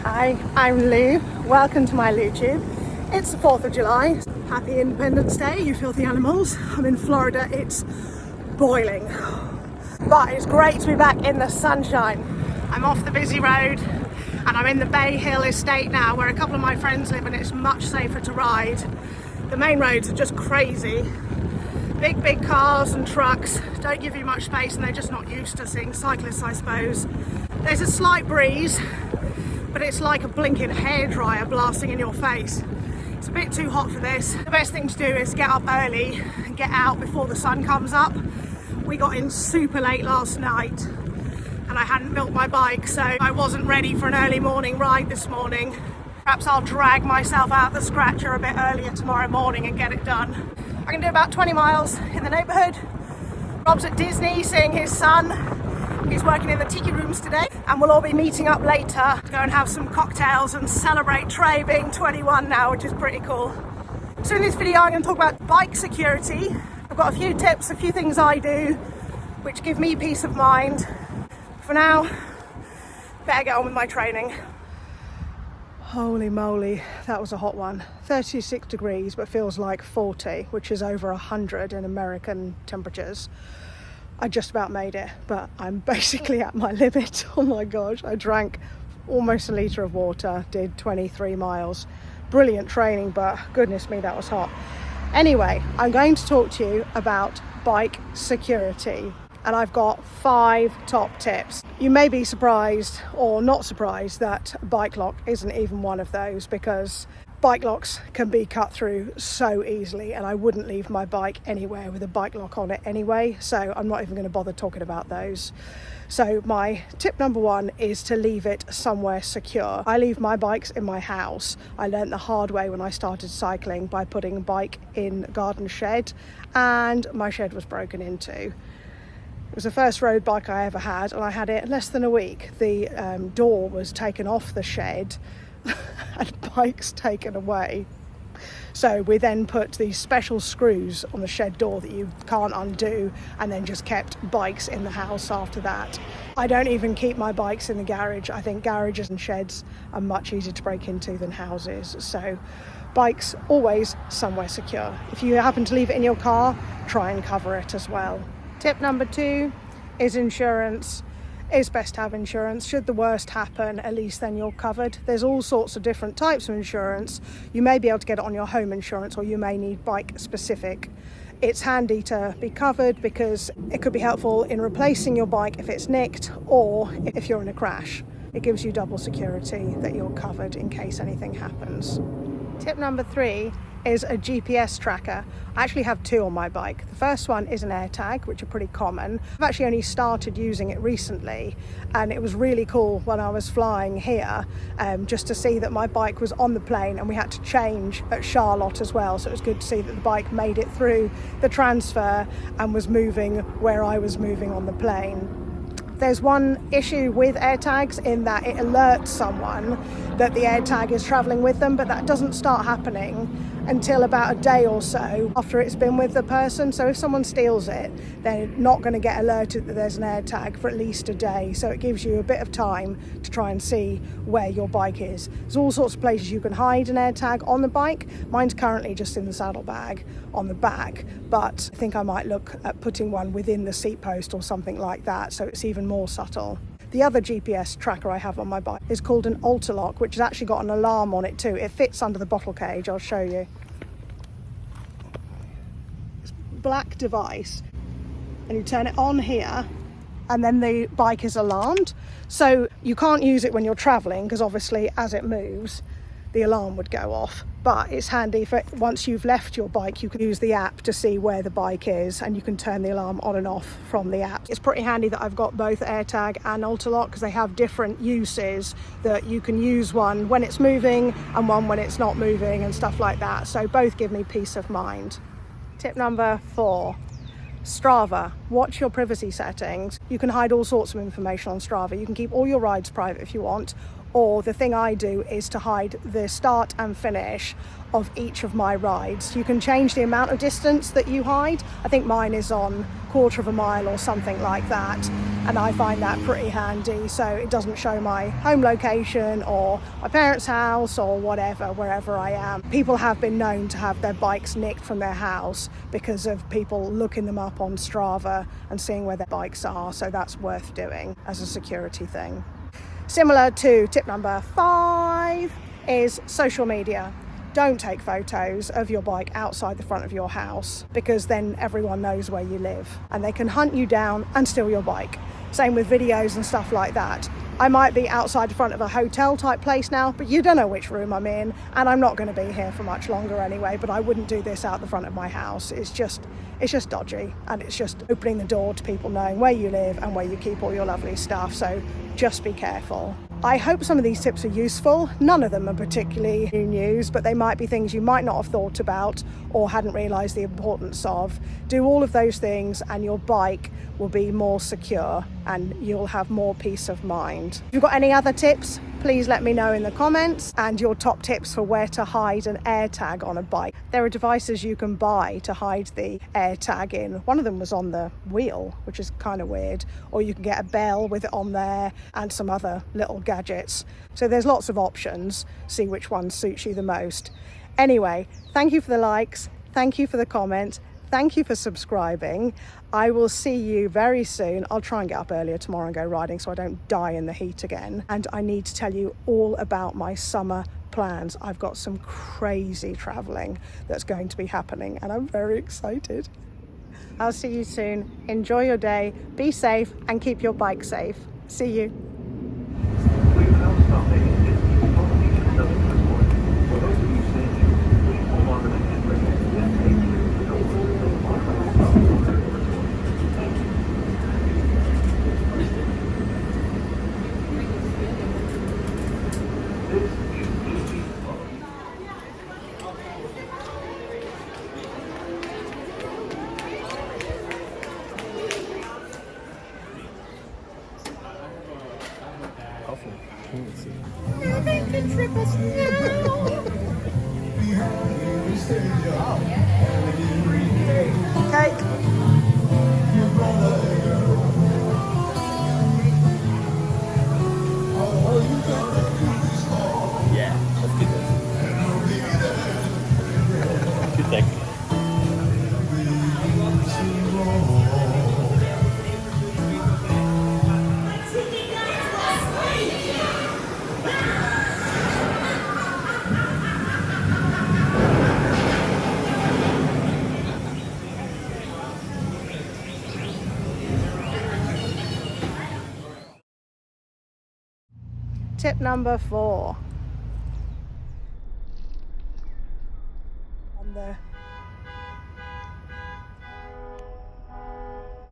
Hi, I'm Lou. Welcome to my LouTube. It's the 4th of July. Happy Independence Day, you filthy animals. I'm in Florida, it's boiling. But it's great to be back in the sunshine. I'm off the busy road and I'm in the Bay Hill estate now where a couple of my friends live and it's much safer to ride. The main roads are just crazy. Big cars and trucks don't give you much space and they're just not used to seeing cyclists, I suppose. There's a slight breeze, but it's like a blinking hairdryer blasting in your face. It's a bit too hot for this. The best thing to do is get up early and get out before the sun comes up. We got in super late last night and I hadn't built my bike, so I wasn't ready for an early morning ride this morning. Perhaps I'll drag myself out the scratcher a bit earlier tomorrow morning and get it done. I can do about 20 miles in the neighbourhood. Rob's at Disney seeing his son. He's working in the tiki rooms today and we'll all be meeting up later to go and have some cocktails and celebrate Trey being 21 now, which is pretty cool. So in this video I'm going to talk about bike security. I've got a few tips, a few things I do which give me peace of mind. For now, better get on with my training. Holy moly, that was a hot one. 36 degrees but feels like 40, which is over 100 in American temperatures. I just about made it, but I'm basically at my limit. Oh my gosh, I drank almost a litre of water, did 23 miles. Brilliant training, but goodness me, that was hot. Anyway, I'm going to talk to you about bike security, and I've got 5 top tips. You may be surprised or not surprised that bike lock isn't even one of those, because bike locks can be cut through so easily and I wouldn't leave my bike anywhere with a bike lock on it anyway, so I'm not even going to bother talking about those. So my tip number 1 is to leave it somewhere secure. I leave my bikes in my house. I learned the hard way when I started cycling by putting a bike in a garden shed, and my shed was broken into. It was the first road bike I ever had and I had it in less than a week. The door was taken off the shed and bikes taken away. So we then put these special screws on the shed door that you can't undo, and then just kept bikes in the house after that. I don't even keep my bikes in the garage. I think garages and sheds are much easier to break into than houses. So bikes always somewhere secure. If you happen to leave it in your car, try and cover it as well. Tip number 2 is insurance. It's best to have insurance. Should the worst happen, at least then you're covered. There's all sorts of different types of insurance. You may be able to get it on your home insurance, or you may need bike specific. It's handy to be covered because it could be helpful in replacing your bike if it's nicked or if you're in a crash. It gives you double security that you're covered in case anything happens. Tip number 3 is a GPS tracker. I actually have 2 on my bike. The first one is an AirTag, which are pretty common. I've actually only started using it recently, and it was really cool when I was flying here, just to see that my bike was on the plane, and we had to change at Charlotte as well, so it was good to see that the bike made it through the transfer and was moving where I was moving on the plane. There's one issue with AirTags in that it alerts someone that the AirTag is travelling with them, but that doesn't start happening until about a day or so after it's been with the person. So if someone steals it, they're not going to get alerted that there's an AirTag for at least a day. So it gives you a bit of time to try and see where your bike is. There's all sorts of places you can hide an AirTag on the bike. Mine's currently just in the saddlebag on the back, but I think I might look at putting one within the seat post or something like that, so it's even more subtle. The other GPS tracker I have on my bike is called an Outtakes, which has actually got an alarm on it too. It fits under the bottle cage, I'll show you. It's a black device, and you turn it on here, and then the bike is alarmed. So you can't use it when you're traveling, because obviously as it moves, the alarm would go off. But it's handy for once you've left your bike, you can use the app to see where the bike is, and you can turn the alarm on and off from the app. It's pretty handy that I've got both AirTag and Outtakes, because they have different uses, that you can use one when it's moving and one when it's not moving and stuff like that. So both give me peace of mind. Tip number 4. Strava. Watch your privacy settings. You can hide all sorts of information on Strava. You can keep all your rides private if you want, Or the thing I do is to hide the start and finish of each of my rides. You can change the amount of distance that you hide. I think mine is on 1/4 mile or something like that, and I find that pretty handy, so it doesn't show my home location or my parents' house or whatever, wherever I am. People have been known to have their bikes nicked from their house because of people looking them up on Strava and seeing where their bikes are, so that's worth doing as a security thing. Similar to tip number 5 is social media. Don't take photos of your bike outside the front of your house, because then everyone knows where you live and they can hunt you down and steal your bike. Same with videos and stuff like that. I might be outside the front of a hotel type place now, but you don't know which room I'm in, and I'm not going to be here for much longer anyway, but I wouldn't do this out the front of my house. It's just dodgy, and it's just opening the door to people knowing where you live and where you keep all your lovely stuff, so just be careful. I hope some of these tips are useful. None of them are particularly new news, but they might be things you might not have thought about or hadn't realised the importance of. Do all of those things and your bike will be more secure and you'll have more peace of mind. If you've got any other tips, please let me know in the comments, and your top tips for where to hide an AirTag on a bike. There are devices you can buy to hide the AirTag in. One of them was on the wheel, which is kind of weird, or you can get a bell with it on there and some other little gadgets. So there's lots of options. See which one suits you the most. Anyway, thank you for the likes, thank you for the comments, thank you for subscribing. I will see you very soon. I'll try and get up earlier tomorrow and go riding so I don't die in the heat again. And I need to tell you all about my summer plans. I've got some crazy traveling that's going to be happening and I'm very excited. I'll see you soon. Enjoy your day, be safe and keep your bike safe. See you. Nothing can trip us now. Cake. Yeah, let's do this. Good thing. Tip number 4. On the